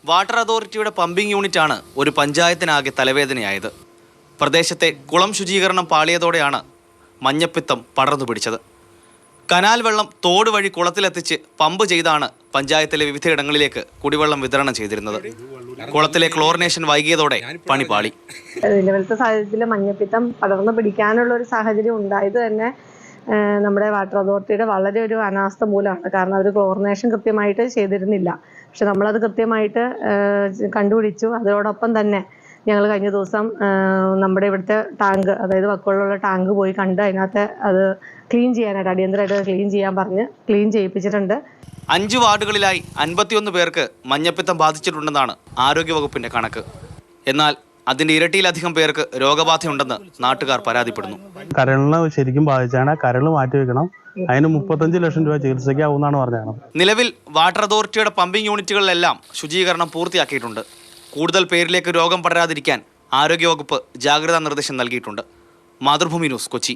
Water അതോറിറ്റിയുടെ pumping യൂണിറ്റാണ് ഒരു പഞ്ചായത്തിനാകെ തലവേദനയായത്. പ്രദേശത്തെ കുളം ശുചീകരണം പാളിയതോടെയാണ് മഞ്ഞപ്പിത്തം പടർന്നു പിടിച്ചത്. കനാൽ വെള്ളം തോട് വഴി കുളത്തിലെത്തിച്ച് പമ്പ് ചെയ്താണ് പഞ്ചായത്തിലെ വിവിധയിടങ്ങളിലേക്ക് കുടിവെള്ളം വിതരണം ചെയ്തിരുന്നത്. കുളത്തിലെ ക്ലോറിനേഷൻ വൈകിയതോടെ പണി പാളി. നിലവിലത്തെ സാഹചര്യത്തിൽ മഞ്ഞപ്പിത്തം പടർന്നു പിടിക്കാനുള്ള ഒരു സാഹചര്യം ഉണ്ടായത് തന്നെ നമ്മുടെ വാട്ടർ അതോറിറ്റിയുടെ വളരെ ഒരു അനാസ്ഥ മൂലമാണ്. കാരണം അവർ ക്ലോറിനേഷൻ കൃത്യമായിട്ട് ചെയ്തിരുന്നില്ല. പക്ഷെ നമ്മളത് കൃത്യമായിട്ട് കണ്ടുപിടിച്ചു. അതോടൊപ്പം തന്നെ ഞങ്ങൾ കഴിഞ്ഞ ദിവസം നമ്മുടെ ഇവിടുത്തെ ടാങ്ക്, അതായത് വക്കോളുള്ള ടാങ്ക് പോയി കണ്ട് അതിനകത്ത് അത് ക്ലീൻ ചെയ്യാനായിട്ട് അടിയന്തരമായിട്ട് ക്ലീൻ ചെയ്യാൻ പറഞ്ഞ് ക്ലീൻ ചെയ്യിപ്പിച്ചിട്ടുണ്ട്. 5 വാർഡുകളിലായി 51 പേർക്ക് മഞ്ഞപ്പിത്തം ബാധിച്ചിട്ടുണ്ടെന്നാണ് ആരോഗ്യവകുപ്പിന്റെ കണക്ക്. എന്നാൽ അതിന്റെ ഇരട്ടിയിലധികം പേർക്ക് രോഗബാധയുണ്ടെന്ന് നാട്ടുകാർ പരാതിപ്പെടുന്നു. കരളിനെ ശരിക്കും ബാധിച്ചാണ്. കരൾ മാറ്റിവെക്കണം. അതിന് 35 ലക്ഷം രൂപ ചികിത്സയ്ക്കാവുമെന്നാണ് പറഞ്ഞത്. നിലവിൽ വാട്ടർ അതോറിറ്റിയുടെ പമ്പിംഗ് യൂണിറ്റുകളിലെല്ലാം ശുചീകരണം പൂർത്തിയാക്കിയിട്ടുണ്ട്. കൂടുതൽ പേരിലേക്ക് രോഗം പടരാതിരിക്കാൻ ആരോഗ്യവകുപ്പ് ജാഗ്രതാ നിർദ്ദേശം നൽകിയിട്ടുണ്ട്. മാതൃഭൂമി ന്യൂസ്, കൊച്ചി.